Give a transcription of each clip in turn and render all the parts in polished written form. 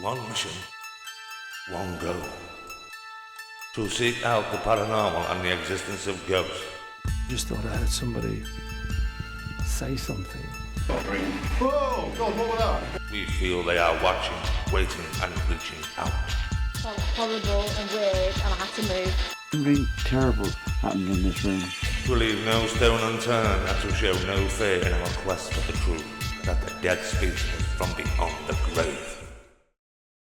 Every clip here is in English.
One mission, one goal. To seek out the paranormal and the existence of ghosts. Just thought I heard somebody say something. Whoa! God, what was that? We feel they are watching, waiting and reaching out. Felt horrible and weird and I had to move. Something terrible happened in this room. To leave no stone unturned and to show no fear in our quest for the truth that the dead speak from beyond the grave.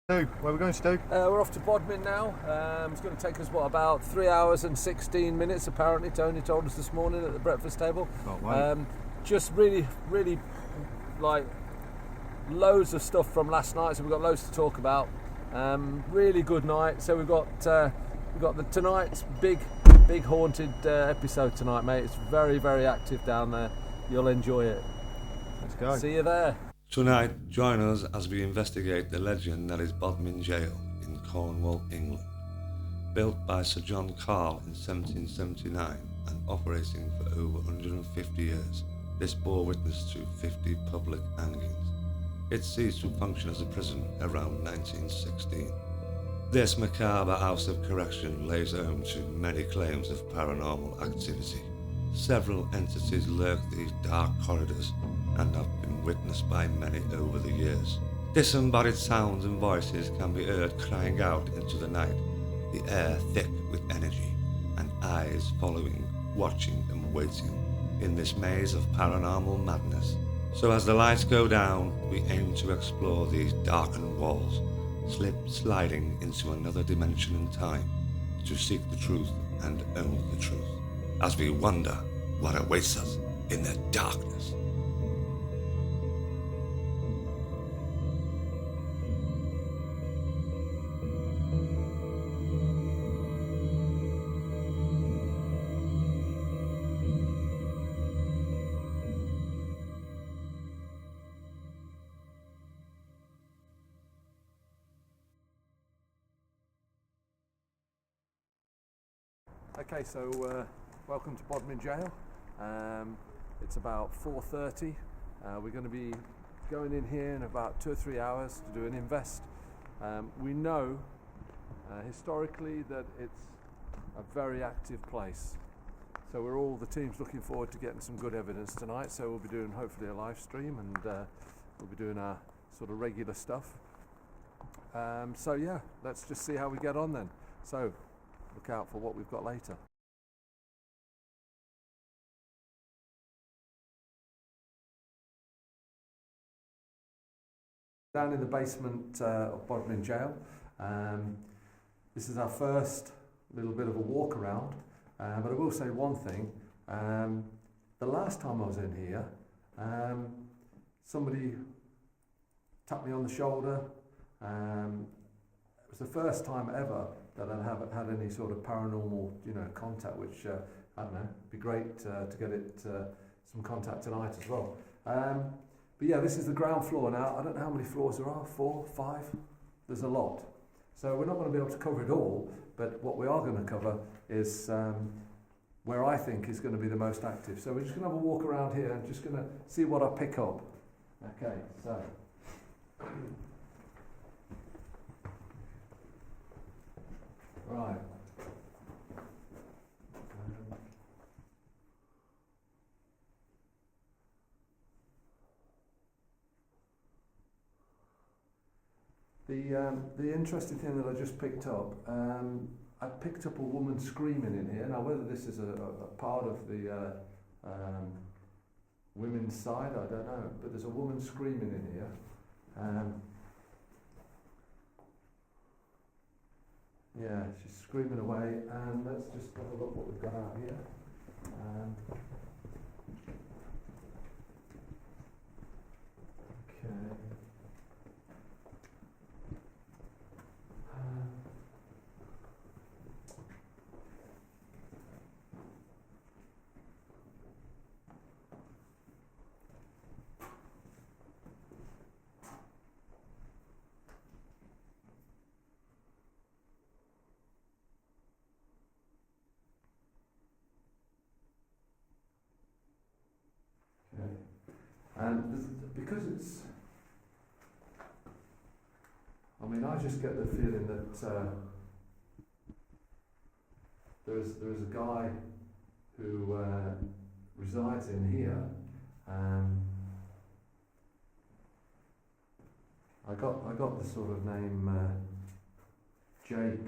Stu, where are we going, Stu? We're off to Bodmin now. It's going to take us, about 3 hours and 16 minutes, apparently. Tony told us this morning at the breakfast table. Can't wait. Just really, like, loads of stuff from last night, so we've got loads to talk about. Really good night. So we've got tonight's big haunted episode tonight, mate. It's very, very active down there. You'll enjoy it. Let's go. See you there. Tonight, join us as we investigate the legend that is Bodmin Jail in Cornwall, England. Built by Sir John Carl in 1779 and operating for over 150 years, this bore witness to 50 public hangings. It ceased to function as a prison around 1916. This macabre house of correction lays home to many claims of paranormal activity. Several entities lurk these dark corridors and have been witnessed by many over the years. Disembodied sounds and voices can be heard crying out into the night, the air thick with energy, and eyes following, watching and waiting in this maze of paranormal madness. So as the lights go down, we aim to explore these darkened walls, sliding into another dimension in time, to seek the truth and only the truth, as we wonder what awaits us in the darkness. Okay, so welcome to Bodmin Jail. It's about 4:30. We're going to be going in here in about 2 or 3 hours to do an invest. We know historically that it's a very active place. So we're all the teams looking forward to getting some good evidence tonight. So we'll be doing hopefully a live stream and we'll be doing our sort of regular stuff. So yeah, let's just see how we get on then. So look out for what we've got later. Down in the basement of Bodmin Jail. This is our first little bit of a walk around, but I will say one thing. The last time I was in here, somebody tapped me on the shoulder. It was the first time ever that I haven't had any sort of paranormal, contact, which, I don't know, it'd be great to get some contact tonight as well. But yeah, this is the ground floor now. I don't know how many floors there are, 4, 5? There's a lot. So we're not going to be able to cover it all, but what we are going to cover is where I think is going to be the most active. So we're just going to have a walk around here and just going to see what I pick up. Okay, so... Right. The interesting thing that I just picked up, I picked up a woman screaming in here. Now, whether this is a part of the women's side, I don't know, but there's a woman screaming in here. Yeah, she's screaming away, and let's just have a look what we've got out here. Okay. And because it's, I mean, I just get the feeling that there is a guy who resides in here. I got the sort of name Jake.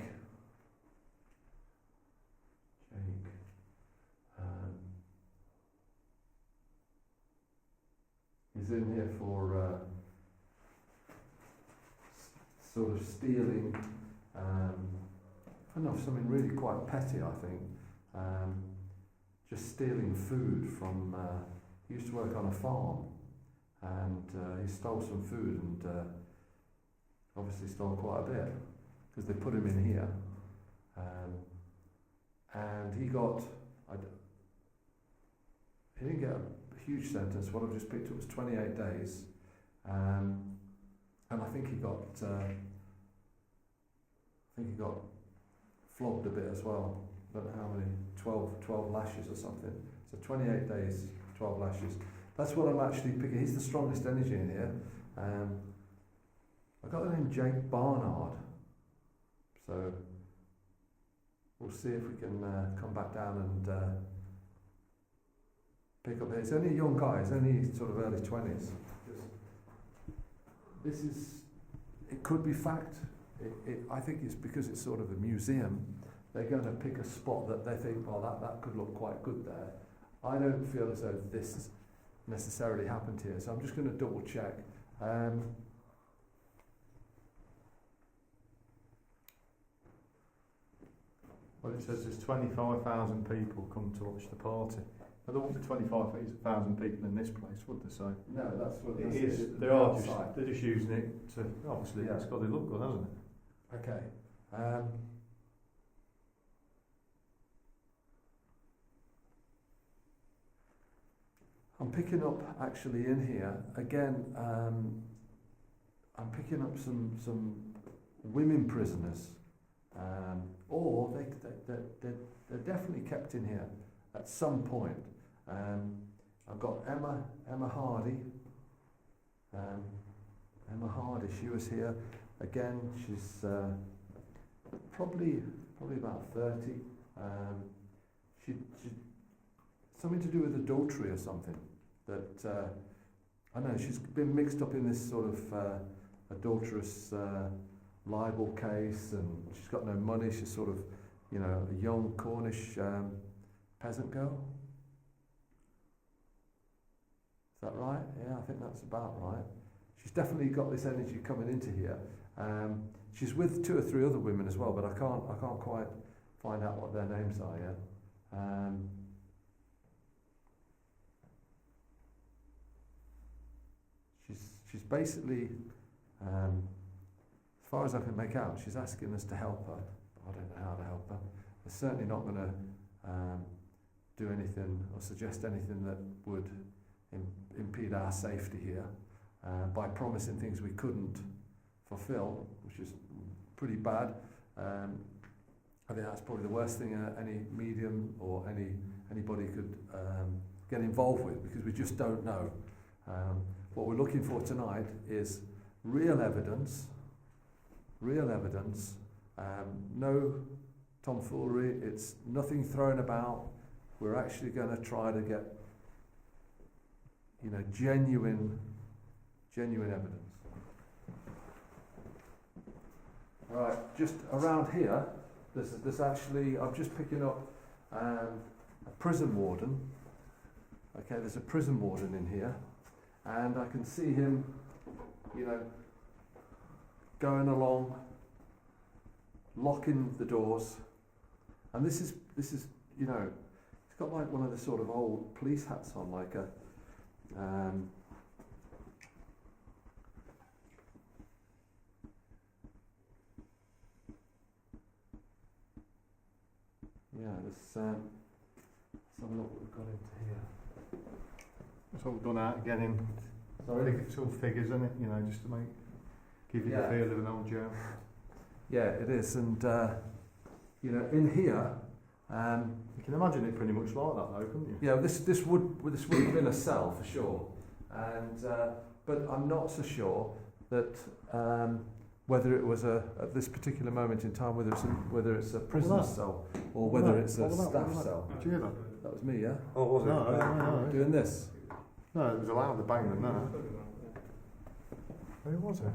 He's in here for sort of stealing. I don't know, something really quite petty, I think. Just stealing food from. He used to work on a farm, and he stole some food, and obviously stole quite a bit because they put him in here, and he got. He didn't get a huge sentence. What I've just picked up was 28 days, and I think he got. Flogged a bit as well. I don't know how many, 12 lashes or something. So 28 days, 12 lashes. That's what I'm actually picking. He's the strongest energy in here. I got the name Jake Barnard. So we'll see if we can come back down and pick up here. He's only a young guy. He's only sort of early 20s. This is, it could be fact. I think it's because it's sort of a museum. They're going to pick a spot that they think, well, that could look quite good there. I don't feel as though this necessarily happened here, so I'm just going to double check. Well, it says there's 25,000 people come to watch the party. Now, there won't be 25,000 people in this place, would they? So No, that's what it is. is. They're just using it to, obviously, Yeah. it's got to look good, hasn't it? Okay. I'm picking up actually in here again. I'm picking up some women prisoners, or they're definitely kept in here at some point. I've got Emma Hardy. Emma Hardy, she was here again. She's probably about 30. She something to do with adultery or something. That I know she's been mixed up in this sort of adulterous libel case, and she's got no money. She's sort of, a young Cornish peasant girl. Is that right? Yeah, I think that's about right. She's definitely got this energy coming into here. She's with 2 or 3 other women as well, but I can't quite find out what their names are yet. She's basically, as far as I can make out, she's asking us to help her. I don't know how to help her. We're certainly not going to do anything or suggest anything that would impede our safety here by promising things we couldn't fulfill, which is pretty bad. I think that's probably the worst thing any medium or anybody could get involved with, because we just don't know. What we're looking for tonight is real evidence, no tomfoolery, it's nothing thrown about. We're actually going to try to get, genuine evidence. All right, just around here, there's actually, I'm just picking up a prison warden. Okay, there's a prison warden in here, and I can see him, going along, locking the doors, and this is, he's got like one of the sort of old police hats on, like a, let's have a look what we've got into here. It's all done out again Sorry? it's all figures, isn't it? Just to give you the Yeah. feel of an old jail. Yeah, it is, and in here, You can imagine it pretty much like that, though, couldn't you? yeah, this would have been a cell for sure, and but I'm not so sure that whether it was at this particular moment in time, whether it's a prisoner cell or whether it's a staff cell. Did you hear that? That was me, yeah. Oh, was it? No. Doing this. No, it was allowed the bang than that. Who was it?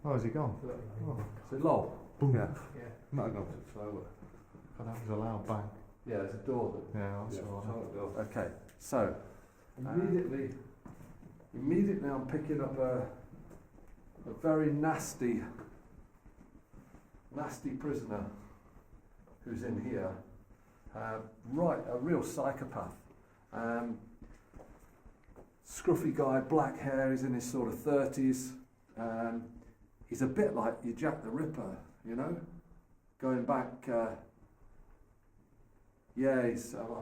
Oh, has he gone? Oh. Is it low? Boom. Yeah. Might have gone a bit slower. Oh, that was a loud bang. Yeah, there's a door. Yeah, that's all right. Okay, so immediately I'm picking up a very nasty prisoner who's in here. Right, a real psychopath. Scruffy guy, black hair, he's in his sort of 30s. He's a bit like your Jack the Ripper, you know? Going back, I'm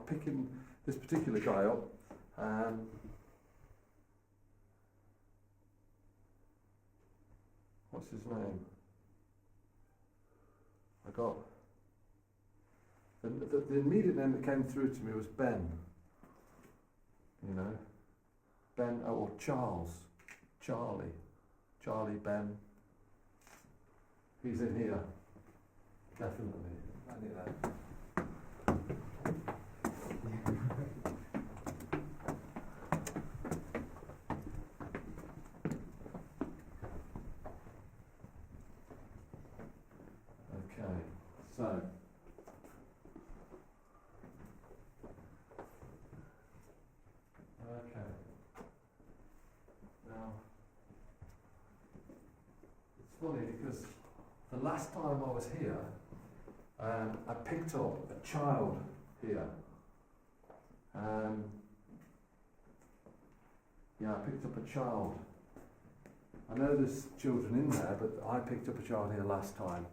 picking this particular guy up. What's his name? I got the immediate name that came through to me was Ben. You know, Ben or Charlie, Ben. He's in here, definitely. I knew that. So, okay. Now, it's funny because the last time I was here, I picked up a child here. I picked up a child. I know there's children in there, but I picked up a child here last time.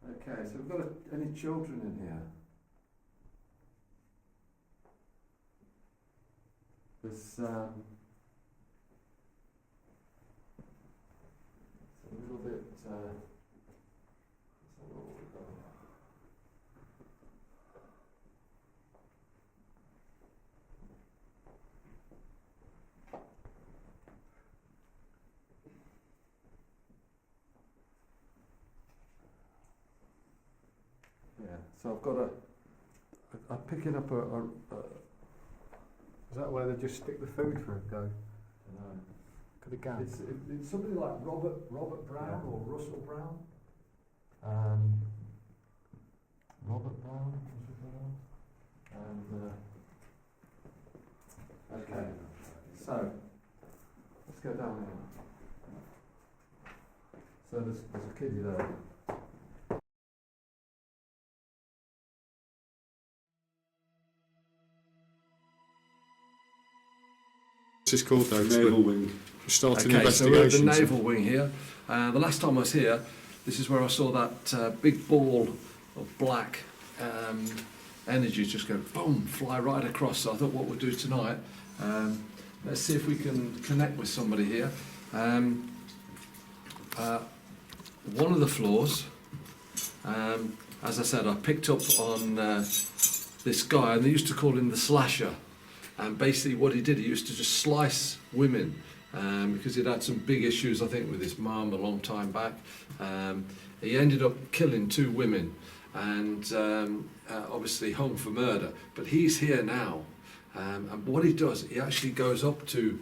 Okay, so we've got any children in here? There's it's a little bit. Let's have a look what we've got. So I've got I'm picking up a Is that where they just stick the food for a go? no. Could have gone. It's somebody like Robert Brown or Russell Brown. Robert Brown, and okay. So let's go down here. So there's a kiddie there. What's this called though? Naval wing. Starting Okay, so we're at the investigations. Naval wing here. The last time I was here, this is where I saw that big ball of black energy just go boom, fly right across. So I thought what we'll do tonight, let's see if we can connect with somebody here. One of the floors, as I said, I picked up on this guy, and they used to call him the slasher. And basically what he did, he used to just slice women because he'd had some big issues, I think, with his mum a long time back. He ended up killing 2 women and obviously hung for murder. But he's here now. And what he does, he actually goes up to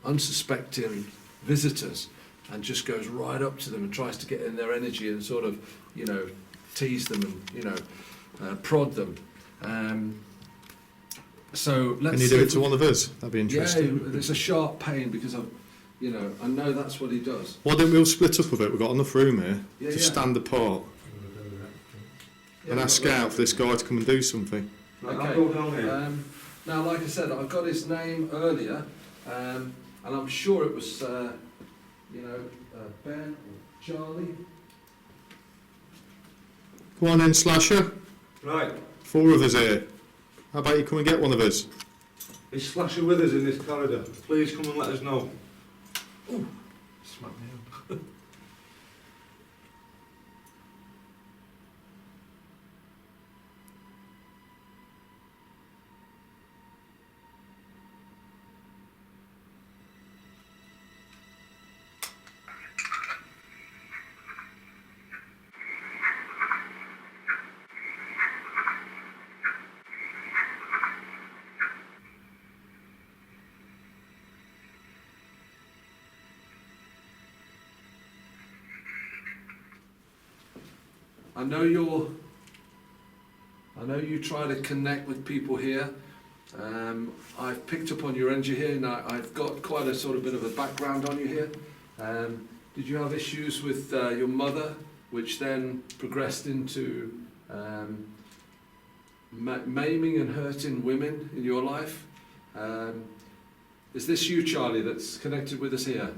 unsuspecting visitors and just goes right up to them and tries to get in their energy and sort of, you know, tease them and, prod them. So let's. Can you do it to one of us? That'd be interesting. Yeah, it's a sharp pain because I know that's what he does. Why don't we all split up a bit? We've got enough room here to stand apart and ask out for this guy to come and do something. Right, I'll go down here. Now, like I said, I got his name earlier, and I'm sure it was, Ben or Charlie. Come on then, Slasher. Right. 4 of us here. How about you come and get one of us? Is Slasher with us in this corridor? Please come and let us know. Ooh, smack me up. I know you try to connect with people here. I've picked up on your energy here, and I've got quite a sort of bit of a background on you here. Did you have issues with your mother, which then progressed into maiming and hurting women in your life? Is this you, Charlie, that's connected with us here?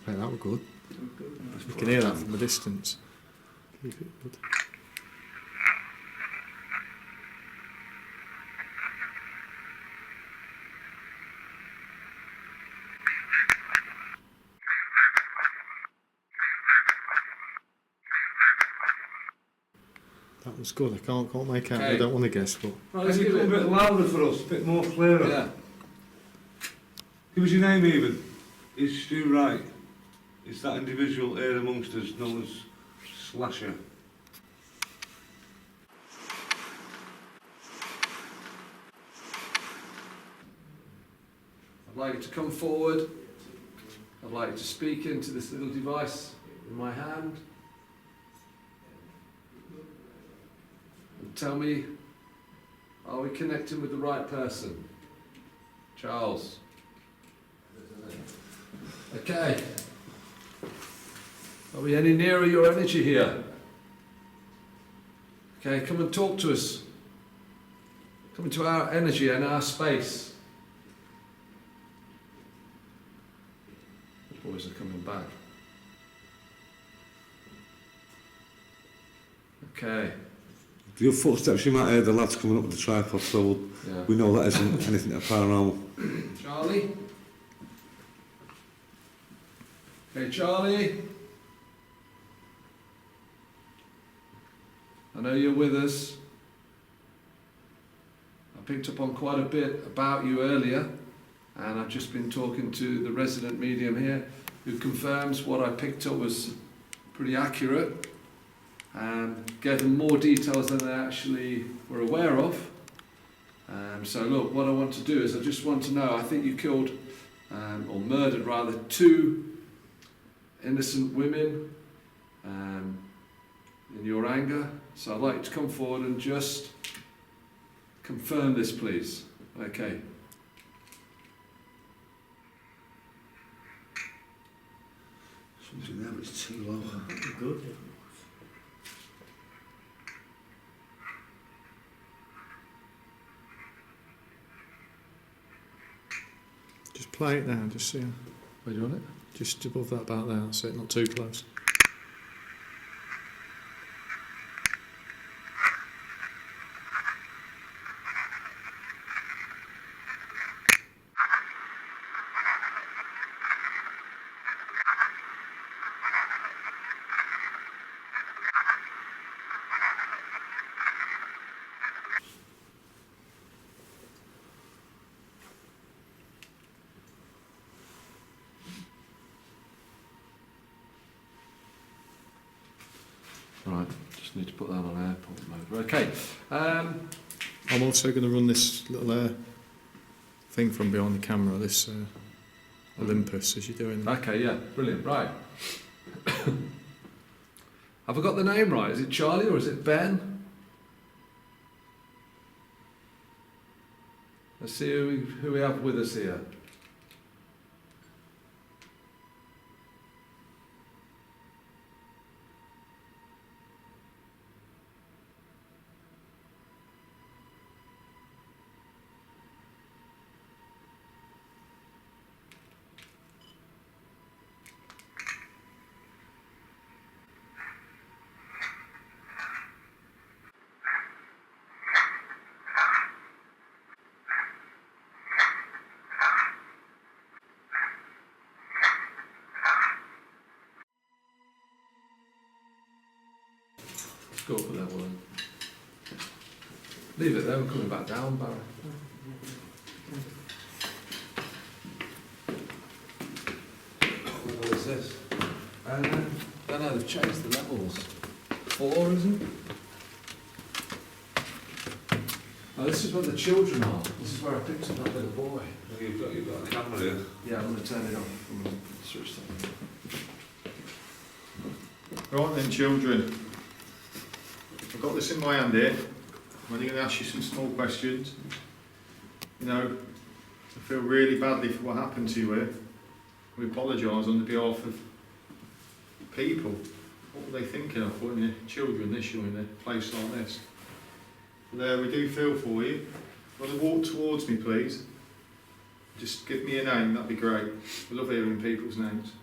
Hey, that was good. You can hear that from a distance. Keep it good. That was good. I can't make out. Okay. I don't want to guess, but Right, Can you come a bit louder for us, a bit more clearer? Yeah. Give us your name even. Is Stu right? Is that individual here amongst us known as Slasher? I'd like you to come forward. I'd like you to speak into this little device in my hand. And tell me, are we connecting with the right person? Charles. Okay. Are we any nearer your energy here? Okay, come and talk to us. Come into our energy and our space. The boys are coming back. Okay. Your footsteps, you might hear the lads coming up with the tripod, so Yeah. we know that isn't anything paranormal. Charlie? Okay, Charlie? I know you're with us. I picked up on quite a bit about you earlier, and I've just been talking to the resident medium here, who confirms what I picked up was pretty accurate, and gave them more details than they actually were aware of. So look, what I want to do is I just want to know, I think you killed, or murdered rather, 2 innocent women in your anger. So I'd like you to come forward and just confirm this, please. Okay. Something there, but it's too low. good. Just play it now, just see. Where do you want it? Just above that about there, so it's not too close. Right, just need to put that on airport mode. Okay. I'm also going to run this little thing from behind the camera, this Olympus, as you're doing. Okay, yeah, brilliant. Right. Have I got the name right? Is it Charlie or is it Ben? Let's see who we have with us here. Go for that one. Leave it there, we're coming back down, Barry. What is this? I don't know, they've changed the levels. 4, isn't it? Oh, this is where the children are. This is where I picked up that little boy. You've got a camera here. Yeah, I'm going to turn it off. I'm going to switch that. Right then, children. I've got this in my hand here. I'm only going to ask you some small questions. You know, I feel really badly for what happened to you here. We apologise on behalf of people. What were they thinking of putting their children this young in a place like this? But we do feel for you. Want to walk towards me, please? Just give me a name, that'd be great. We love hearing people's names.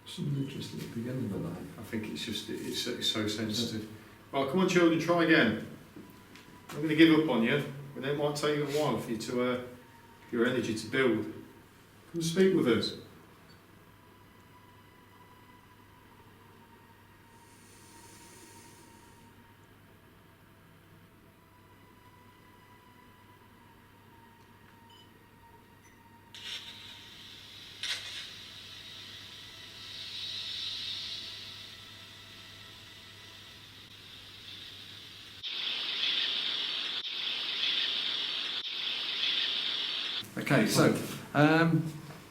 Something interesting at the beginning of the night. I think it's just, it's so sensitive. Right, come on children, try again. I'm going to give up on you, but it might take a while for you to, your energy to build. Come speak with us. Okay, so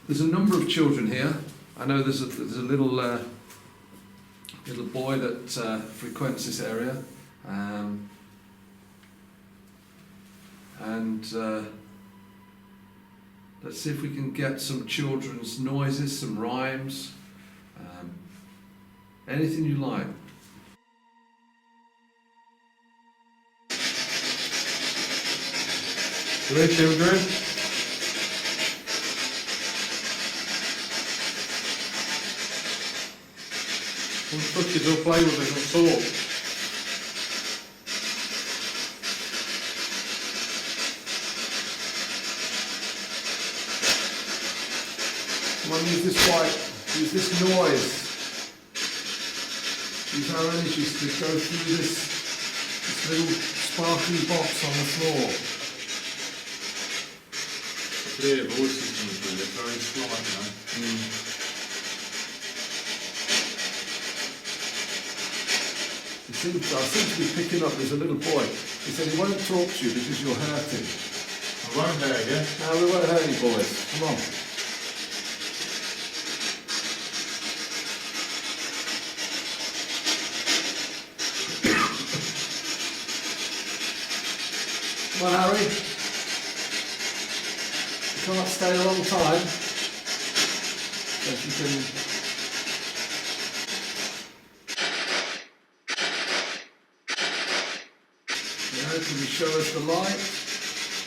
there's a number of children here. I know there's a little little boy that frequents this area, and let's see if we can get some children's noises, some rhymes, anything you like. Hello children. Don't touch it, don't play with it, don't talk. Come on, use this this noise. Use our energies to go through this little sparkly box on the floor. Clear voices coming through, they're very slight, you know. I seem to be picking up, there's a little boy. He said he won't talk to you because you'll hurt him. I won't hurt you. No, we won't hurt you boys. Come on. Come on, Harry. You can't stay a long time. So if you can... Can you show us the light?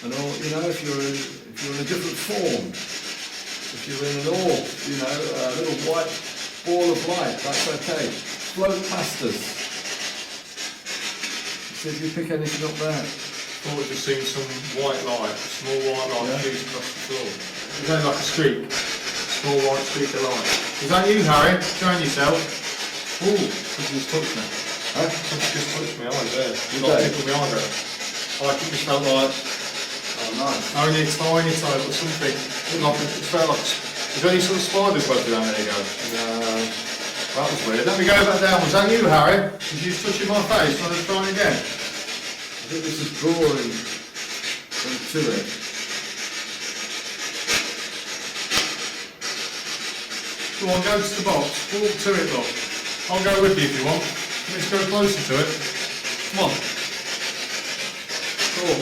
And all, you know, if you're in a different form, if you're in an orb, you know, a little white ball of light, that's okay. Float past us. See if you pick anything up there. I thought just seen some white light, small white light shoot across the floor. Is that like a streak? Small white streak of light. Is that you, Harry? Showing yourself? Ooh, something just touched me. Huh? Something just touched me eyes there. You got tickled my eyebrow. Like it just felt like, Oh, nice. only a tiny type or something. It felt like, is there any sort of spiders buzzing around there you go? No. That was weird. Let me go back down. Was that you, Harry? Did you just touching my face? Want to try it again? I think this is drawing to it. Go on, go to the box. Walk to it, look. I'll go with you if you want. Let's go closer to it. Come on. Talk.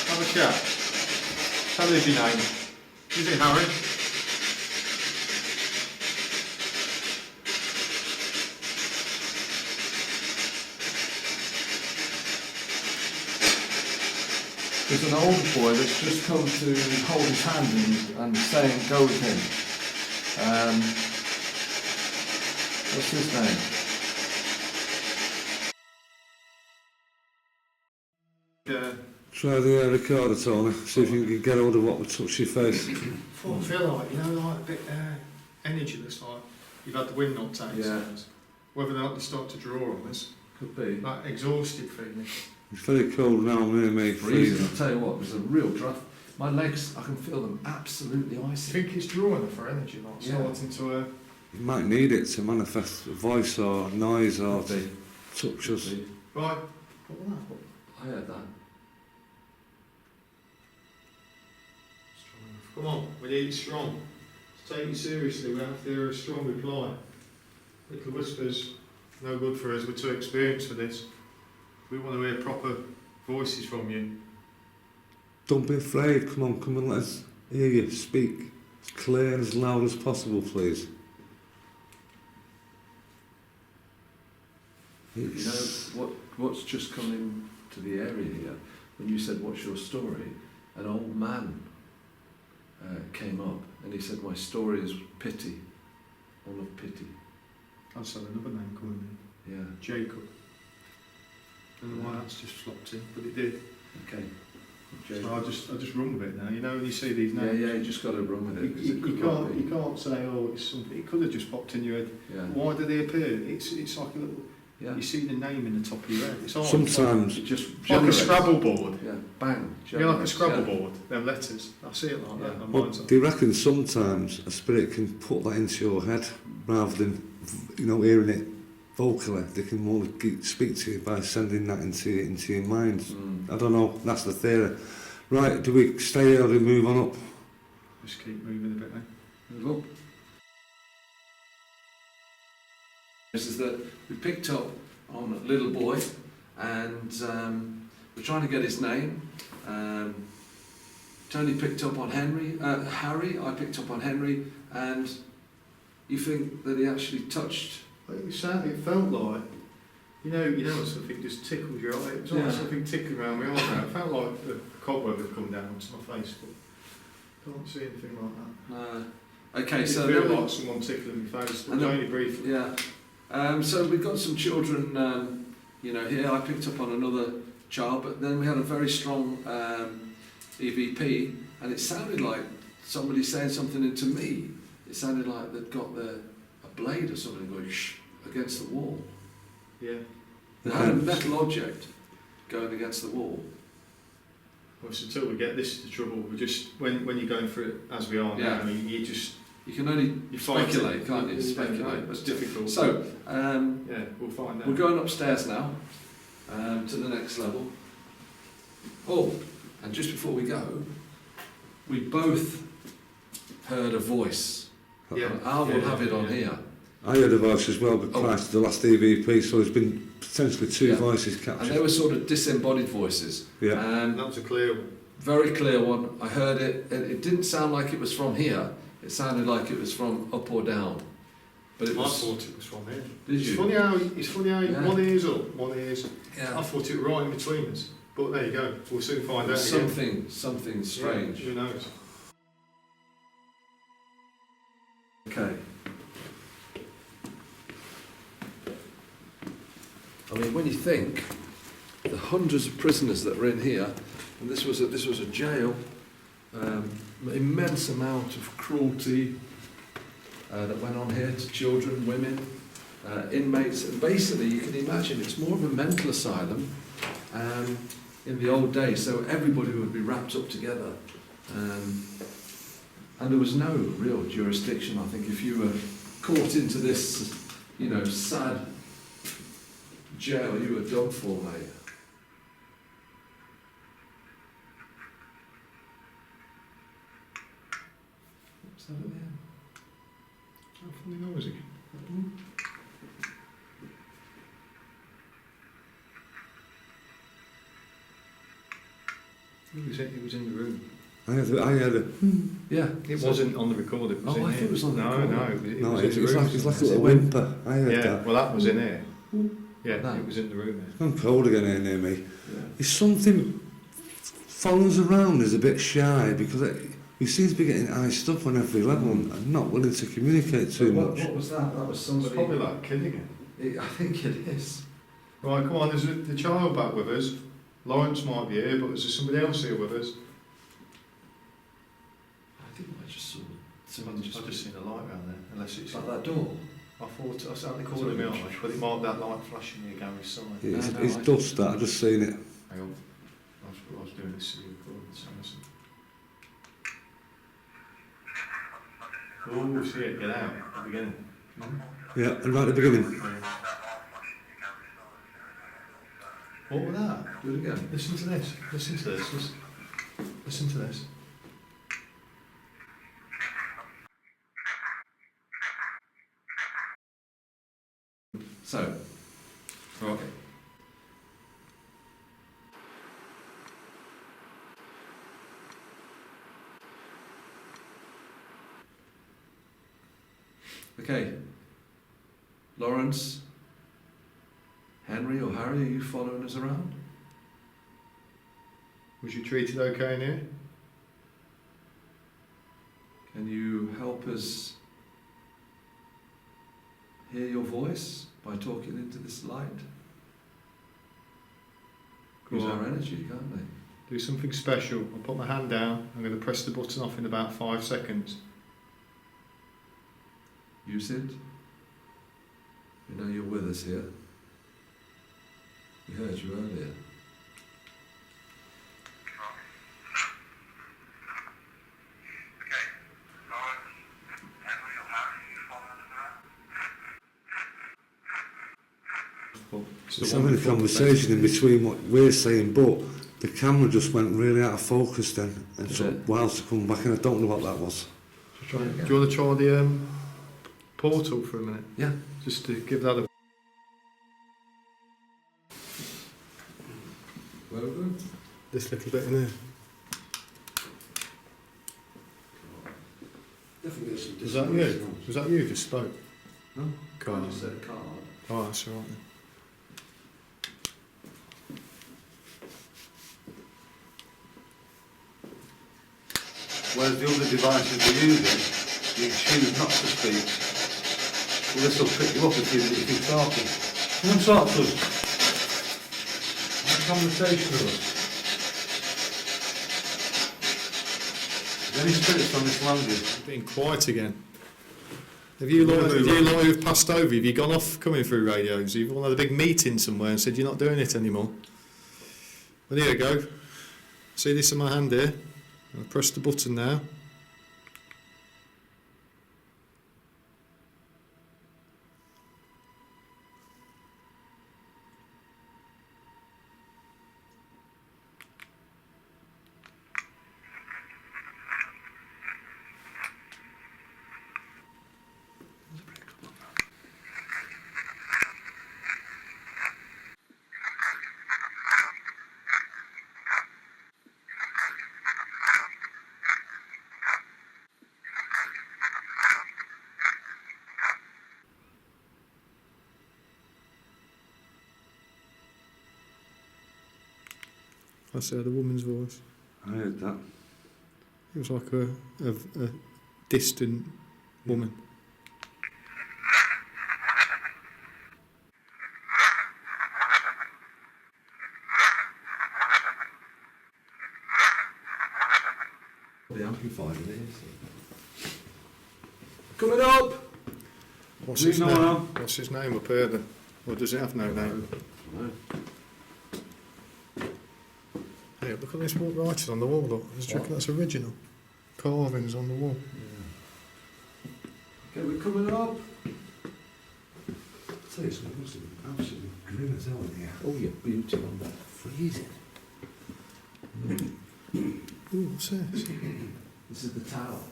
Have a chat. Tell us your name. Is it Harry? There's an old boy that's just come to hold his hand and saying, go with him. What's his name? Yeah. Try the recorder, Tony. See if you can get hold of what would touch your face. I feel like, you know, like a bit energy that's like, you've had the wind knocked out. Yeah. whether or not they start to draw on us. Could be. That exhausted feeling. It's very cold now, near me. Freezing. I'll tell you what, there's a real draft. My legs, I can feel them absolutely I icy. think it's drawing her for energy, like starting to. You might need it to manifest a voice or noise or Could be. touch us. Right. What was that? I heard that. Come on, we need it strong. To take it seriously, we have to hear a strong reply. Little whispers, no good for us, we're too experienced for this. We want to hear proper voices from you. Don't be afraid, come on, come and let us hear you speak as clear and as loud as possible, please. You know what's just come into the area here? When you said, "What's your story?" An old man came up and he said, "My story is pity, all of pity." I've said another name coming in. Yeah. Jacob. I don't know why that's just flopped in, but it did. Okay. So I just run with it now. You know, when you see these names, Yeah, you just got to run with it. 'Cause it could you be. can't say, oh, it's something. It could have just popped in your head. Yeah. Why do they appear? It's like a little. Yeah. You see the name in the top of your head. It's hard. Sometimes, It just Like a generates. Scrabble board. Yeah. Bang. You know, like a Generates, Scrabble yeah. board. Them letters. I see it like that. Yeah. And well, mine's like- do you reckon sometimes a spirit can put that into your head rather than, hearing it vocally? They can more speak to you by sending that into your mind. I don't know, that's the theory. Right, do we stay here or do we move on up? Just keep moving a bit, mate. Move up. This is that we picked up on a little boy, and we're trying to get his name. Tony picked up on Harry. I picked up on Henry, and you think that he actually touched. It felt like, you know, something just tickled your eye. It was like something tickling around my eye. It felt like the cobweb had come down to my face, but can't see anything like that. Okay, so it then felt we- like someone tickling my face, but And then- only briefly. Yeah. So we've got some children, here. I picked up on another child, but then we had a very strong EVP, and it sounded like somebody saying something into me. It sounded like they'd got a blade or something going shh against the wall. Yeah. They had a metal object going against the wall. Well, so until we get this is the trouble. We just when you're going through it as we are now, You can only fight speculate, it. can't you? Yeah, Speculate. no, it's difficult. So, yeah, we'll find out. we're going upstairs now to the next level. Oh, and just before we go, we both heard a voice. Yeah. I will have it on here. I heard a voice as well, but prior to the last EVP, so there's been potentially two voices captured. And they were sort of disembodied voices. Yeah. That was a clear one. Very clear one. I heard it. It didn't sound like it was from here. It sounded like it was from up or down. But it I was. thought it was from here. Did you? It's funny how Yeah. one ear's up, one ear's. Yeah. I thought it was right in between us. But there you go. We'll soon find out again. Something strange. Yeah, who knows? Okay. I mean, when you think the hundreds of prisoners that were in here, and this was a jail, immense amount of cruelty that went on here to children, women, inmates, and basically you can imagine it's more of a mental asylum in the old days, so everybody would be wrapped up together. And there was no real jurisdiction. I think if you were caught into this, sad jail, you were done for, mate. What's that at the end? How funny noise again. It was in the room. I heard a Yeah. It wasn't on the recorder. It was in I here. thought it was on the recorder. No, it's in the room. like a little whimper. I heard Yeah, that. well that was in here. Yeah, That. it was in the room. I'm cold again here near me. Yeah. Is something following us around is a bit shy because he seems to be getting iced up on every level and not willing to communicate too much. What was that? That was It's somebody. probably like a kid again. I think it is. Right, come on, there's the child back with us. Lawrence might be here, but there's somebody else here with us. I think I just saw I've just seen a light around there, unless it's like that door. I thought I certainly called him out, but it might have that light flashing near Gary's side. It's dust that, I've just seen it. Hang on. I was doing this silly recording, so listen. Oh, see it, get out at the beginning. Yeah, and right at the beginning. Yeah. What was that? Do it again. Listen to this. Listen to this. Listen to this. So, okay. Okay, Lawrence, Henry or Harry, are you following us around? Was you treated okay in here? Can you help us hear your voice by talking into this light? Use our energy, can't they? Do something special. I'll put my hand down. I'm going to press the button off in about 5 seconds. Use it. We know you're with us here. We heard you earlier. It's having a conversation in between what we're saying, but the camera just went really out of focus then, and took a while to come back, and I don't know what that was. Do you want to try the portal for a minute? Yeah. Just to give that a... Well done. This little bit in there. Was that you? Was that you just spoke? No. Card. I just said card. Oh, that's all right then. Whereas the other devices we're using, you choose not to speak. Well, this will pick you up if you're talking. Come and talk to us. Have a conversation with us. Is there any spirits on this land here? Being quiet again. Have you lot who've passed over, have you gone off coming through radios? You've all had a big meeting somewhere and said you're not doing it anymore? Well, here you go. See this in my hand here? I'll press the button now. I said a woman's voice. I heard that. It was like a distant woman. The amplifier is. Coming up! What's his name? What's his name up here then? Or does it have no name? No. Hey, look at this writing on the wall, look. Do you reckon that's original? Carvings on the wall. Yeah. Okay, we're coming up. Tell you something, it must have been absolutely grim as hell in here. Oh, you beauty on that. Freezing. Ooh, what's this? This is the tower.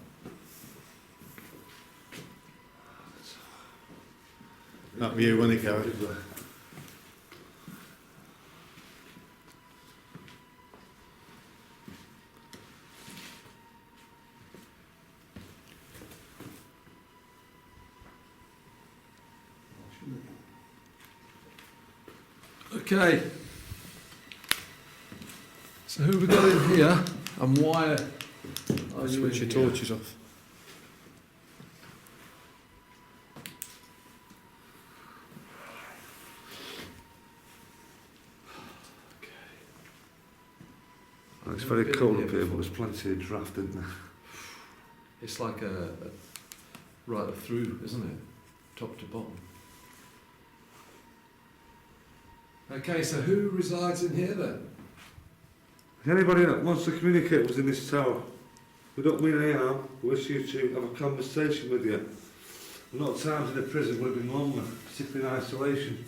That was you, wasn't it, Gary? Okay. So who have we got in here and why are you Switch in your here? torches off. Well, it's very cold up here, but there's plenty of draft in there. It's like a right through, isn't it? top to bottom. Okay, so who resides in here then? Anybody that wants to communicate with us in this tower, we don't mean any harm, we wish you to have a conversation with you. A lot of times in a prison we've been lonely, particularly in isolation.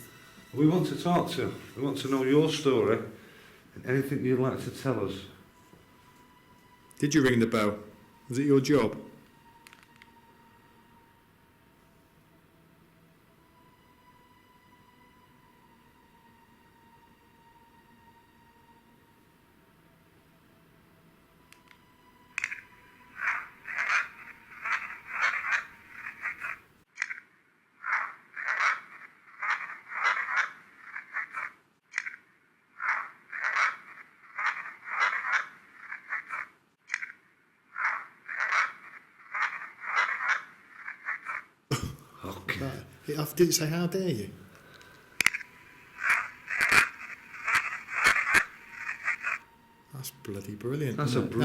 We want to talk to you, we want to know your story and anything you'd like to tell us. Did you ring the bell? Was it your job? Did it say how dare you? That's bloody brilliant. That's a good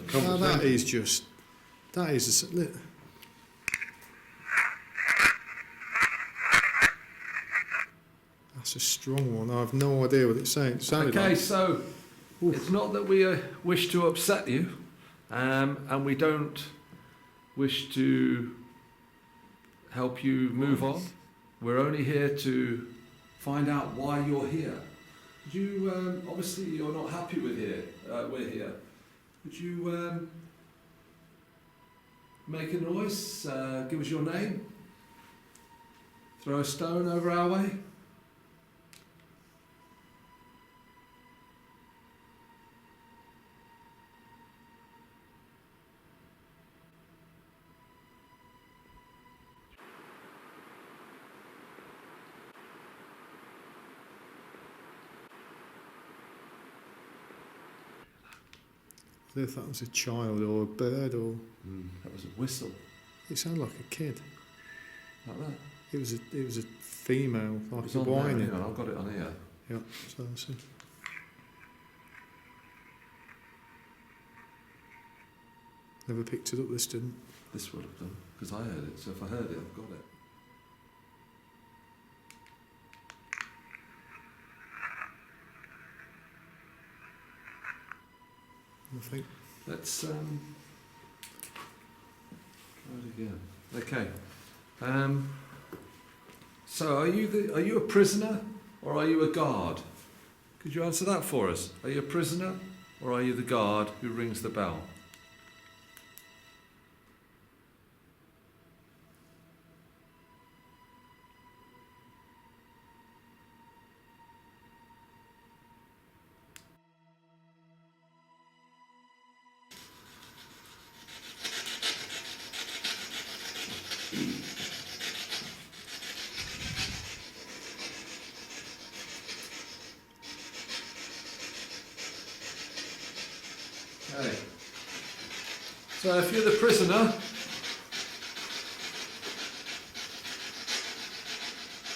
conversation. Now that is just, that is a, look. That's a strong one. I have no idea what it's saying. It sounded Okay, like. so it's not that we wish to upset you, and we don't wish to help you move on. We're only here to find out why you're here. Could you, obviously you're not happy with we're here. Could you make a noise, give us your name, throw a stone over our way? I don't know if that was a child or a bird or. That was a whistle. It sounded like a kid. Like that. It was a female, like It's a on there, whining. hang on, I've got it on here. Yeah, so that's it. Never picked it up, this didn't. This would have done, because I heard it, so if I heard it, I've got it. I think. Let's try it again. Okay. So are you a prisoner or are you a guard? Could you answer that for us? Are you a prisoner or are you the guard who rings the bell? Okay. So if you're the prisoner,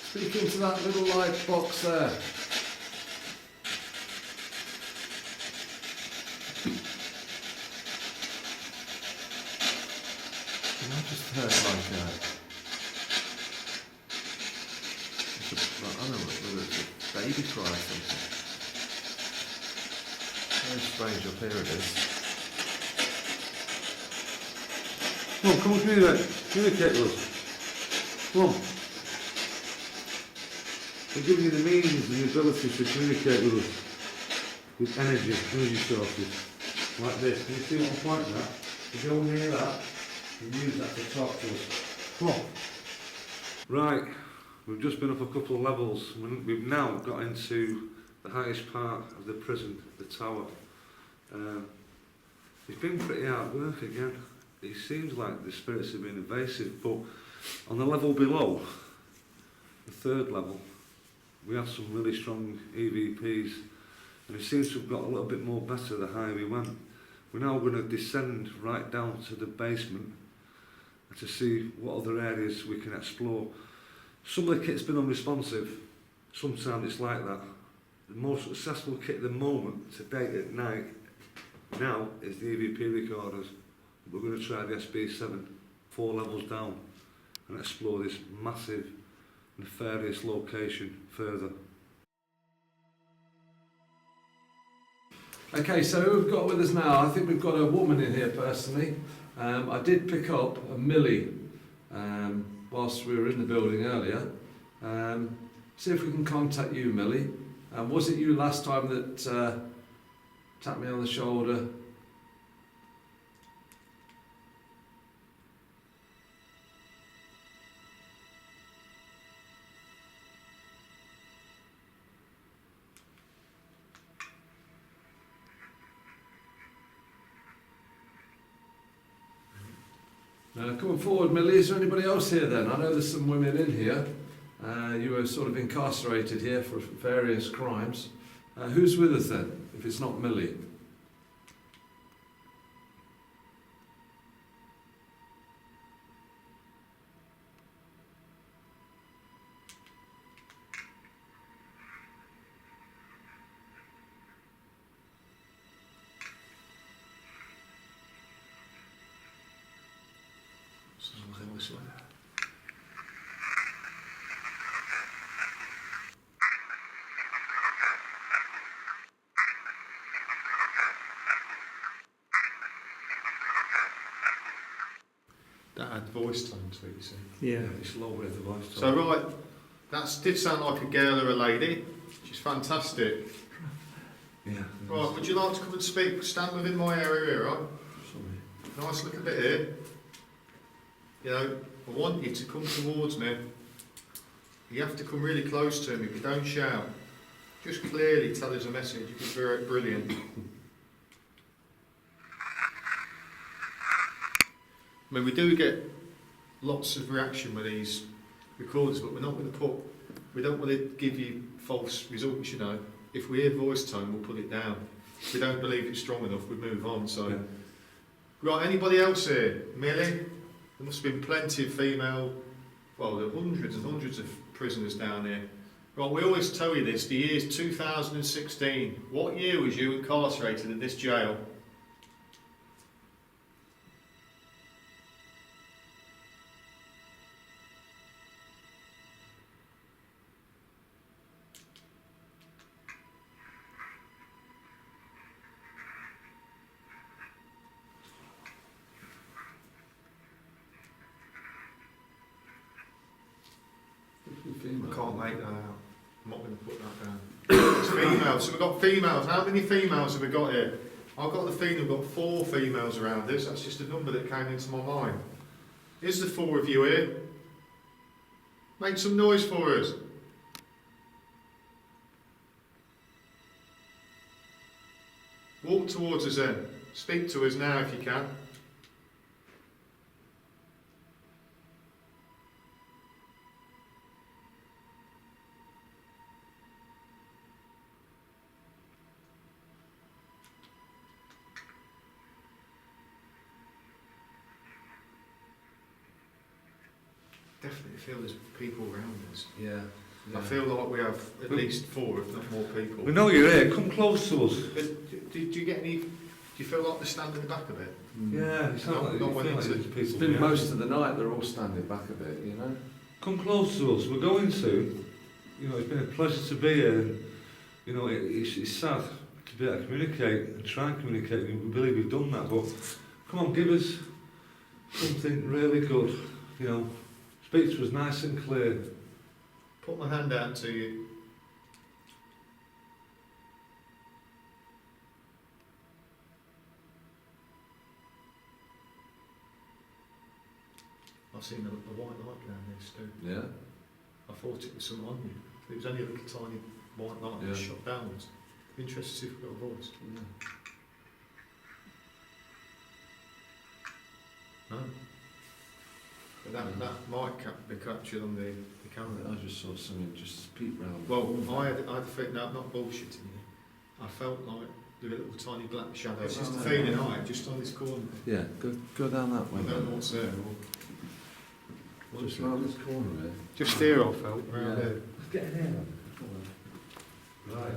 speak into that little light box there. And I just heard like I don't know whether it's a baby cry or something. Very strange. Up here it is. Come on, communicate with us. Come on. We're giving you the means and the ability to communicate with us. With energy sources. Like this. Can you see what I'm pointing at? If you go near that, you use that to talk to us. Come on. Right. We've just been up a couple of levels. We've now got into the highest part of the prison, the tower. It's been pretty hard work again. It seems like the spirits have been evasive, but on the level below, the third level, we had some really strong EVPs, and it seems to have got a little bit more better the higher we went. We're now going to descend right down to the basement to see what other areas we can explore. Some of the kit's been unresponsive. Sometimes it's like that. The most successful kit at the moment, to date at night, now is the EVP recorders. We're going to try the SB7, 4 levels down. and explore this massive, nefarious location further. Okay, so who we've got with us now? I think we've got a woman in here personally. I did pick up a Millie whilst we were in the building earlier. See if we can contact you, Millie. Was it you last time that tapped me on the shoulder? Coming forward, Millie, is there anybody else here then? I know there's some women in here. You were sort of incarcerated here for various crimes. Who's with us then, if it's not Millie? That had voice tone to it, you see. Yeah, it's low with the voice. So right, that did sound like a girl or a lady. She's fantastic. Yeah. Right, would you like to come and speak? Stand within my area here, right? Sorry. Nice little bit here. You know, I want you to come towards me. You have to come really close to me, but don't shout. Just clearly tell us a message. You'd be very brilliant. I mean, we do get lots of reaction with these recorders, but we're not going to put, we don't want to give you false results, you know. If we hear voice tone, we'll put it down. If we don't believe it's strong enough, we move on, so. Yeah. Right, anybody else here? Millie? There must have been plenty of female, well, there are hundreds and hundreds of prisoners down here. Right, we always tell you this, the year's 2016. What year was you incarcerated at this jail? I can't make that out. I'm not going to put that down. It's females. So we've got females. How many females have we got here? I've got the feeling we've got 4 females around this. That's just a number that came into my mind. Here's the 4 of you here. Make some noise for us. Walk towards us then. Speak to us now if you can. Definitely feel there's people around us. Yeah. I feel like we have at least 4, if not more people. We know you're here, come close to us. But do you get any? Do you feel like they stand in the back of it? Yeah, it's Not not like went you feel like into- there's people It's been behind most you. of the night, they're all standing back a bit, you know? Come close to us, we're going to. You know, it's been a pleasure to be here. And, you know, it's sad to be able to communicate and try and communicate. We believe we've done that, but come on, give us something really good. You know, speak to us nice and clear. Put my hand out to you. I've seen a white light down there, Stu. Yeah. I thought it was someone on you. It was only a little tiny white light that Yeah. shot downwards. Interested to see if we've got a voice. No. But that might be captured on the camera. I just saw something just peep round. Well, I had a feeling, no, not bullshitting you. I felt like there were little tiny black shadows. It's just a feeling I had, just on this corner. Yeah, go down that I way. don't know what's there. Just round this corner here. Just here, I felt, around Yeah. there. Let's get in here then. Right.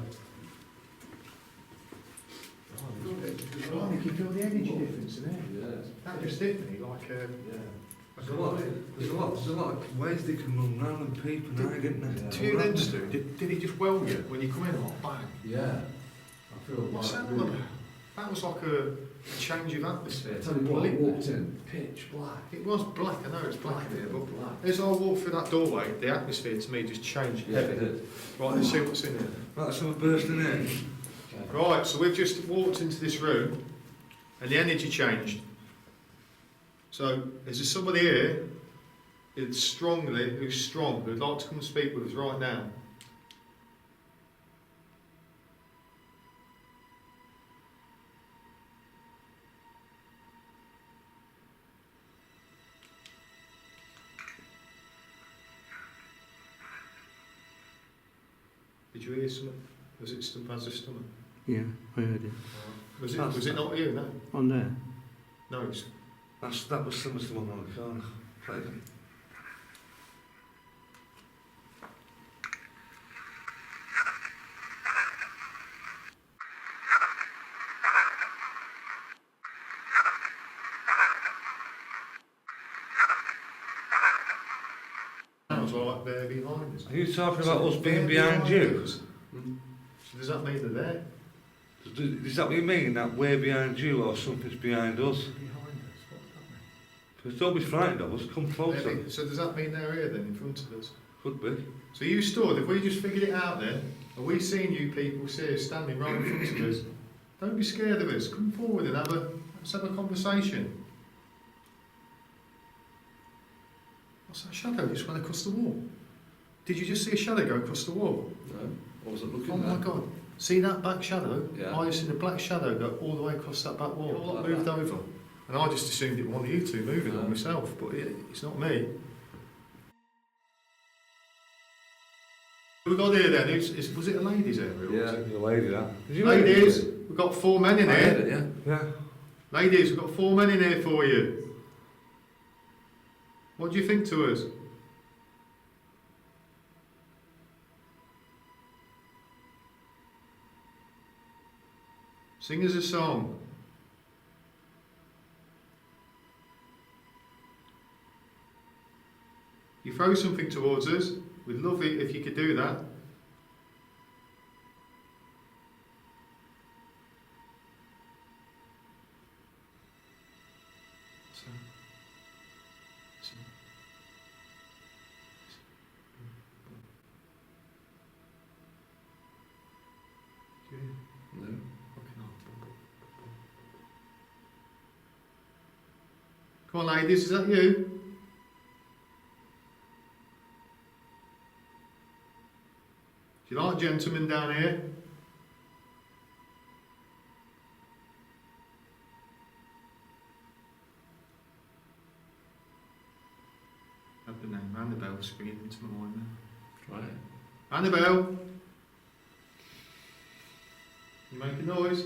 You can feel the energy difference in there. Yeah. That just hit me like, Yeah. There's a lot of ways they can run round and peep and hide, isn't there? Do you then, Stu? Did he just well you when you come in? Oh, bang. Yeah. I feel What's like that all about? That was like a change of atmosphere. Tell you what, I walked in, pitch black. It was black, I know it's black here, but black. as I walked through that doorway, the atmosphere to me just changed heavy. Right, let's see what's in here. Right, so we're bursting in. Okay. Right, so we've just walked into this room and the energy changed. So, is there somebody here who's strong, who'd like to come and speak with us right now? Did you hear something? Was it Stumpaz's stomach? Yeah, I heard it. Was it not you, no? On there. No, it's... That was someone on the corner. Played him. Sounds like they're behind us. Are you talking about us being behind you? So does that mean they're there? Is that what you mean? That we're behind you or something's behind us? Behind us? What does that mean? Because don't be frightened of us, come closer. Maybe. So does that mean they're here then, in front of us? Could be. So you stood, if we just figured it out then, are we seeing you people standing right in front of us? Don't be scared of us, come forward and let's have a conversation. What's that shadow just went across the wall? Did you just see a shadow go across the wall? No, I wasn't looking Oh there. my God. See that back shadow? Yeah. I just seen a black shadow go all the way across that back wall. All Like moved that. over. And I just assumed it was one of you two moving on myself, but it's not me. Who we got here then? Was it a ladies' area? or was it- The lady, that. Did you Ladies, we've got 4 men in I heard here. it, yeah. Yeah. Ladies, we've got 4 men in here for you. What do you think to us? Sing us a song. You throw something towards us. We'd love it if you could do that. No. Come on, ladies, is that you? Do you like gentlemen down here? Have the name Annabelle springing into my mind now. Right. Annabelle! You make a noise?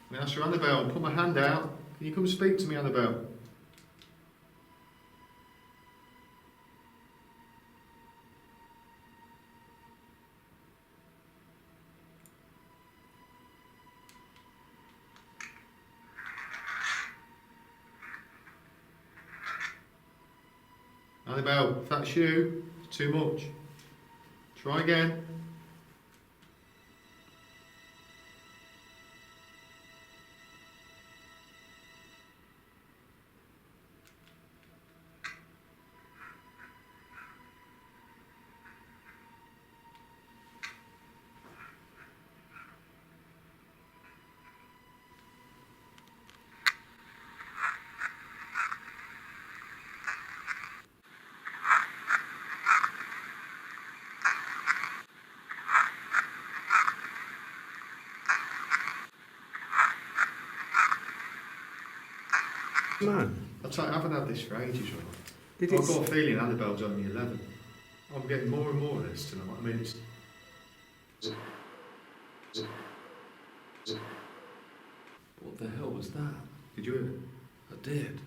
I'm going to ask you, Annabelle, put my hand out. Can you come speak to me, Annabelle? Annabelle, if that's you, it's too much. Try again. Man, I'll tell you, I haven't had this for ages, right? did I've it? got a feeling Annabelle's only 11. I'm getting more and more of this tonight. I mean, it's... What the hell was that? Did you hear it? I did. Is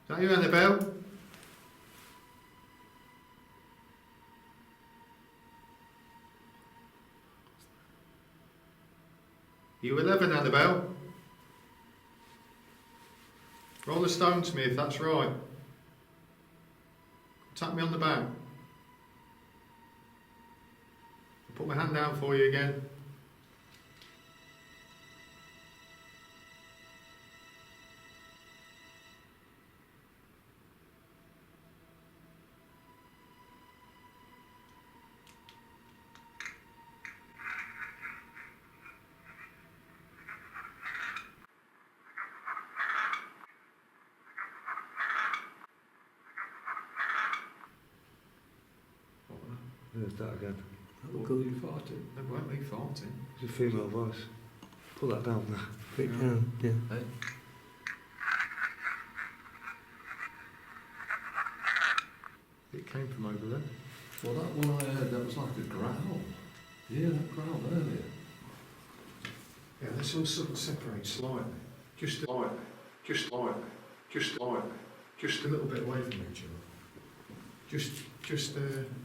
that you, Annabelle? You 11, Annabelle? Roll a stone to me if that's right. Tap me on the back. I'll put my hand down for you again. There's that again. What are you farting? That won't be farting. It's a female voice. Pull that down there. Put it down, yeah. Hey? It came from over there. Well, that one I heard, that was like a growl. Yeah, that growl earlier. Yeah, let's all sort of separate slightly. Just slightly. Just slightly. Just slightly. Just a little bit away from each other. Just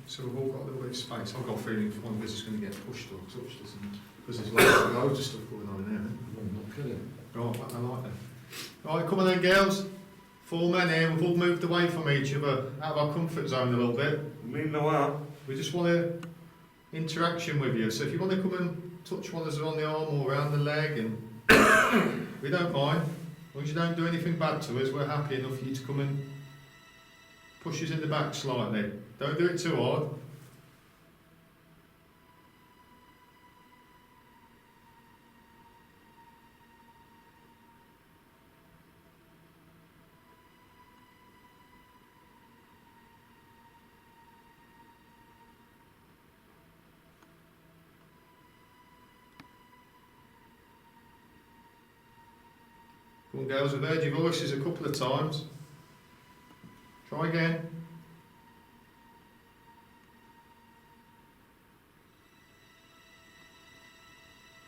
so we've all got a little bit of space. I've got a feeling if one of us is going to get pushed or touched, isn't it? Because there's loads of stuff going on in there. I'm not kidding. Right, I like that. Right, come on then, girls. 4 men here. We've all moved away from each other, out of our comfort zone a little bit. Me no how. We just want a interaction with you. So if you want to come and touch one of us on the arm or around the leg, and we don't mind. As long as you don't do anything bad to us, we're happy enough for you to come and push us in the back slightly. Don't do it too hard. Come on, girls, I've heard your voices a couple of times. Try again.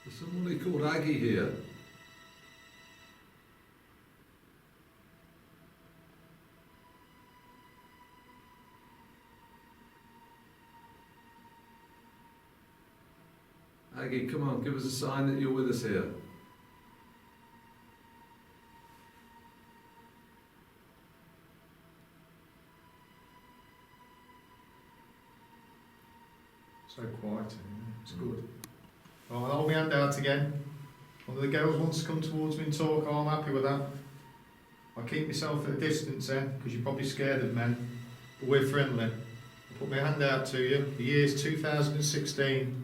There's somebody called Aggie here. Aggie, come on, give us a sign that you're with us here. So quiet, it's good. Right, I'll hold my hand out again. One of the girls wants to come towards me and talk, I'm happy with that. I keep myself at a distance then, because you're probably scared of men, but we're friendly. I'll put my hand out to you. The year's 2016.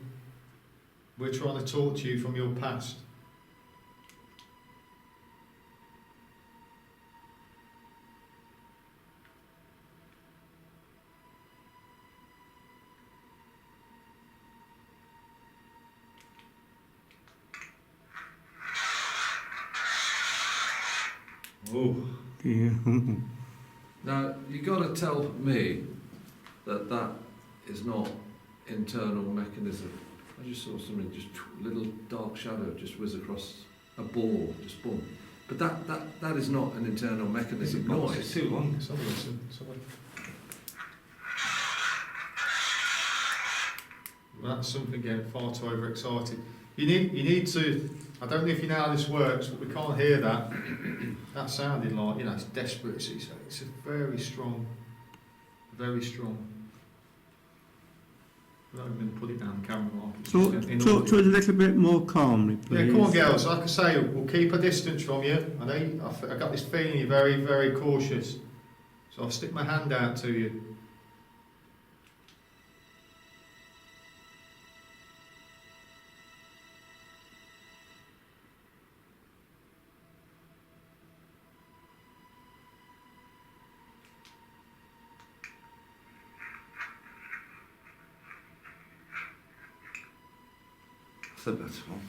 We're trying to talk to you from your past. Oh. Yeah. Now, you've got to tell me that that is not internal mechanism. I just saw something, just little dark shadow just whiz across a ball, just boom. But that is not an internal mechanism noise. It's too long. Somebody listen, somebody. Well, that's something getting far too overexcited. You need to, I don't know if you know how this works, but we can't hear that. That sounded like, it's desperate, so it's a very strong. I'm not even going to put it down the camera, Mark. Talk to us a little bit more calmly, please. Yeah, come on, girls. Like I say, we'll keep a distance from you. I know I got this feeling you're very, very cautious. So I'll stick my hand out to you. That's the best one.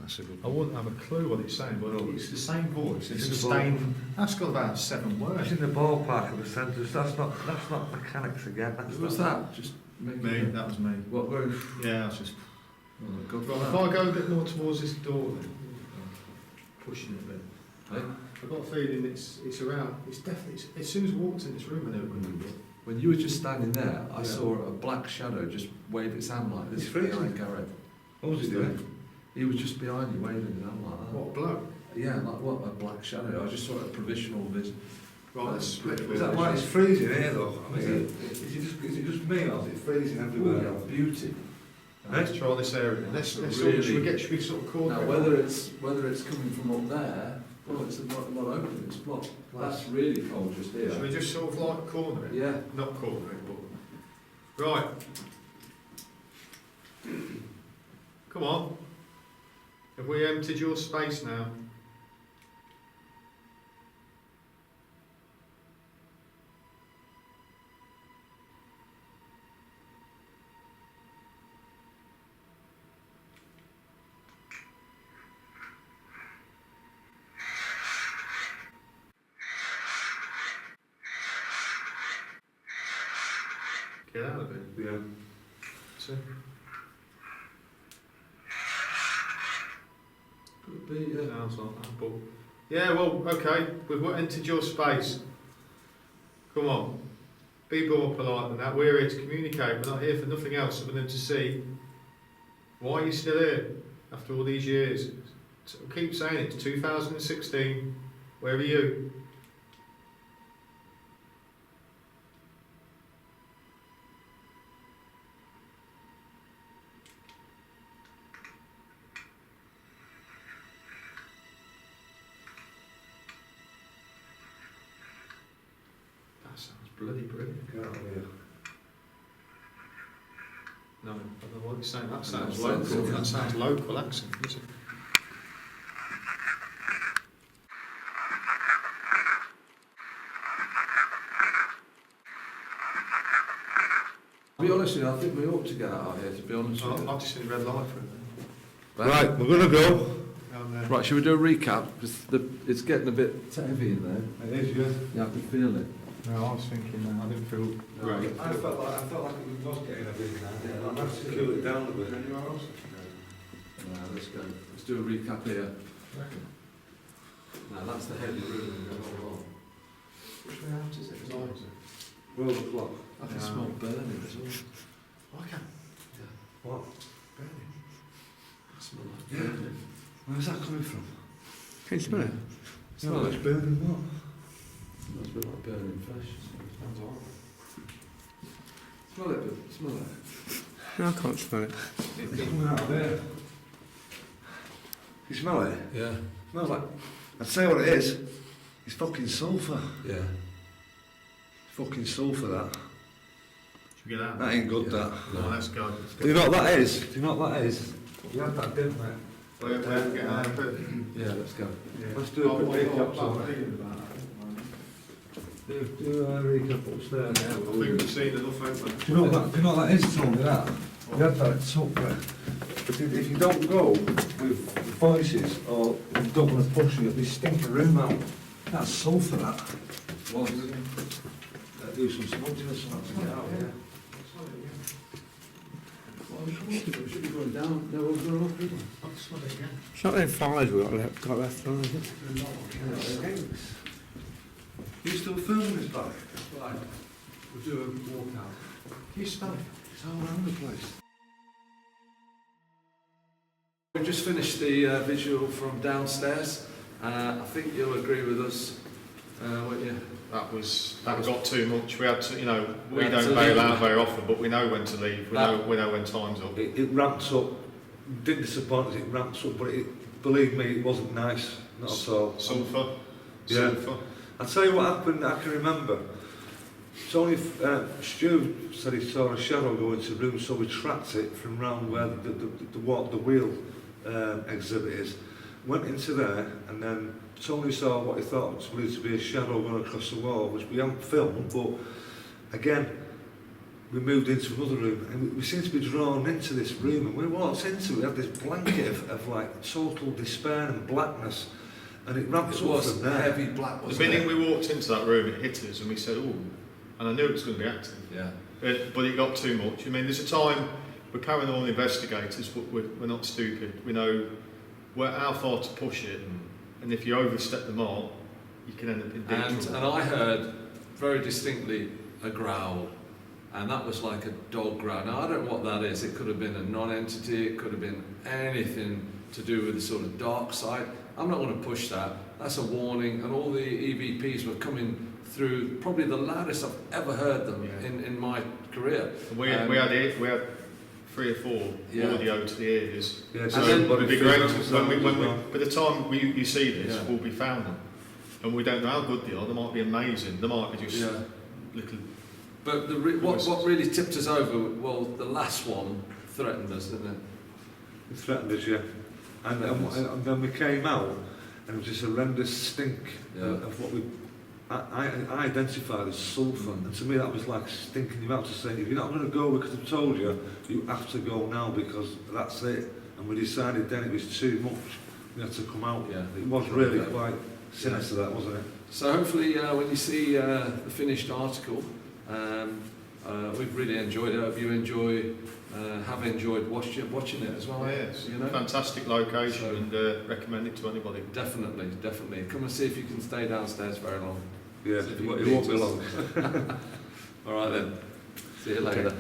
That's a good I one. wouldn't have a clue what it's saying, but No. it's the same voice. It's It's the the same. That's got about 7 words. It's in the ballpark of the sentence. That's not mechanics again. That's Who was not- that? Just Me, that was me. What? Yeah, that's just. Good Right, if for I go a bit more towards this door then, pushing it a bit. that. Hey? I've got a feeling it's around. It's definitely, as soon as I walked in this room, I knew it couldn't be. When you were just standing there, I saw a black shadow just wave its hand like this It's freezing. behind Gareth. What was he doing? He was just behind you waving his hand like that. What, a bloke? Yeah, like what, a black shadow. I just saw a provisional vision. Right, let's split it. Is that why it's freezing here though? I Is mean, is it just me or is it freezing everywhere? Ooh, beauty. Let's try this area. Let's Really- should we sort of call Now, whether it's coming from up there, well, it's not open. It's blocked. That's really cold just here. Should we just sort of like corner it? Yeah. Not corner it, but... Right. Come on. Have we emptied your space now? Get out of it. Yeah. So, Could be, yeah. sounds like that, but... Yeah, well, okay, we've entered your space. Come on. Be more polite than that. We're here to communicate. We're not here for nothing else other than to see why you're still here after all these years. So I keep saying it's 2016. Where are you? That sounds bloody brilliant. Get out of here. No, I don't know what you're saying. That sounds No, local. sense. That sounds local accent, doesn't it? To be honest with you, I think we ought to get out of here, to be honest with you. I've just seen a red light for it. Right, we're gonna go. Right, should we do a recap? Because it's getting a bit heavy in there. It is, yeah. You have to feel it. No, I was thinking I didn't feel great. I felt like it was getting a bit. Yeah, I'd have to cool it down a bit. Anywhere else? No, let's go. Let's do a recap here. Now that's the heavy room. Which way out is it? Roll the clock. I can No. smell burning as well. I can. What? Burning. I smell like Yeah. burning. Where's that coming from? Can you smell it? Smell it. It's burning what? Smells a bit like burning flesh. Sounds horrible. Smell it, but smell it. No, I can't smell it. It's coming out of there. You smell it? Yeah. Smells like... I'd say what it is. It's fucking sulphur. Yeah. It's fucking sulphur, that. Should we get out? That ain't good, Yeah. that. No, let's go. Do you know what that is? Do you know what that is? We had that, didn't we? We'll get out of it. Yeah, let's go. Let's do a quick recap. Do a recap upstairs. I think we've seen enough, haven't we? Do you know what that is? Told me that. We had that at supper. If you don't go with voices or don't want to push you, it'll be stinking room out. That's sulphur, that. What is it? Do some smudging or something to get out here. We should be going down. No, we're going up, isn't I'll smell it again. It's not them fires we got left on, is it? You still filming this back? Right. We'll do a walkout. Can you smell it? It's all around the place. We've just finished the visual from downstairs. I think you'll agree with us, won't you? That got too much. We had to, we We had don't to bail leave. out very often, but we know when to leave. We That- know when time's up. It ramps up. Didn't disappoint us, it ramps up, but believe me, it wasn't nice. Not at all. Sulphur. Yeah. Sulphur. I'll tell you what happened, I can remember. It's only Stu said he saw a shadow go into the room, so we tracked it from round where the wheel exhibit is. Went into there, and then Tony saw what he thought was believed to be a shadow going across the wall, which we haven't filmed, but again, we moved into another room, and we seemed to be drawn into this room, and when we walked into it, we had this blanket of like total despair and blackness, and it ramped It up was from there. heavy black, The wasn't minute it? we walked into that room, it hit us, and we said, "Ooh," and I knew it was going to be active. Yeah. But it got too much. I mean, there's a time we're paranormal investigators, but we're not stupid. We know how far to push it, and if you overstep the mark, you can end up in deep trouble. And I heard very distinctly a growl, and that was like a dog growl. Now I don't know what that is. It could have been a non-entity. It could have been anything to do with the sort of dark side. I'm not going to push that. That's a warning, and all the EVPs were coming through, probably the loudest I've ever heard them in my career. And we had 3 or 4 audio to the ears. Yeah, so it'd be great by the time you see this, we'll be found them, and we don't know how good they are. They might be amazing. They might be just little. But what really tipped us over? Well, the last one threatened us, didn't it? It threatened us, yeah. And then we came out, and it was this horrendous stink of what I identified as sulphur, and to me that was like stinking you out, to say, if you're not going to go because I've told you, you have to go now because that's it. And we decided then it was too much, we had to come out. Yeah. It was really quite sinister, that, wasn't it? So hopefully when you see the finished article, we've really enjoyed it. I hope you have enjoyed watching it as well. Oh, yes, fantastic location, and recommend it to anybody. Definitely. Come and see if you can stay downstairs very long. Yeah, it won't be long. All right then. See you later.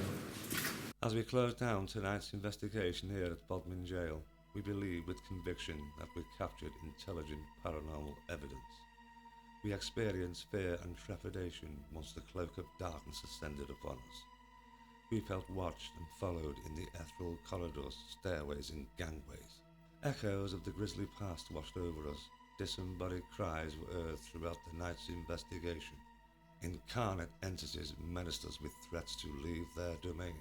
As we close down tonight's investigation here at Bodmin Jail, we believe with conviction that we captured intelligent paranormal evidence. We experienced fear and trepidation once the cloak of darkness ascended upon us. We felt watched and followed in the ethereal corridors, stairways and gangways. Echoes of the grisly past washed over us. Disembodied cries were heard throughout the night's investigation. Incarnate entities menaced us with threats to leave their domain.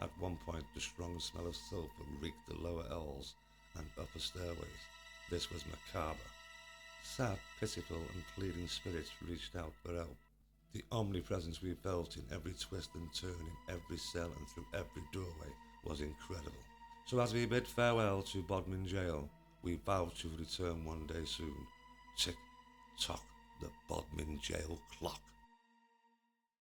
At one point, the strong smell of sulphur reeked the lower halls and upper stairways. This was macabre. Sad, pitiful and pleading spirits reached out for help. The omnipresence we felt in every twist and turn, in every cell and through every doorway was incredible. So as we bid farewell to Bodmin Jail, we vow to return one day soon. Tick tock, the Bodmin Jail clock.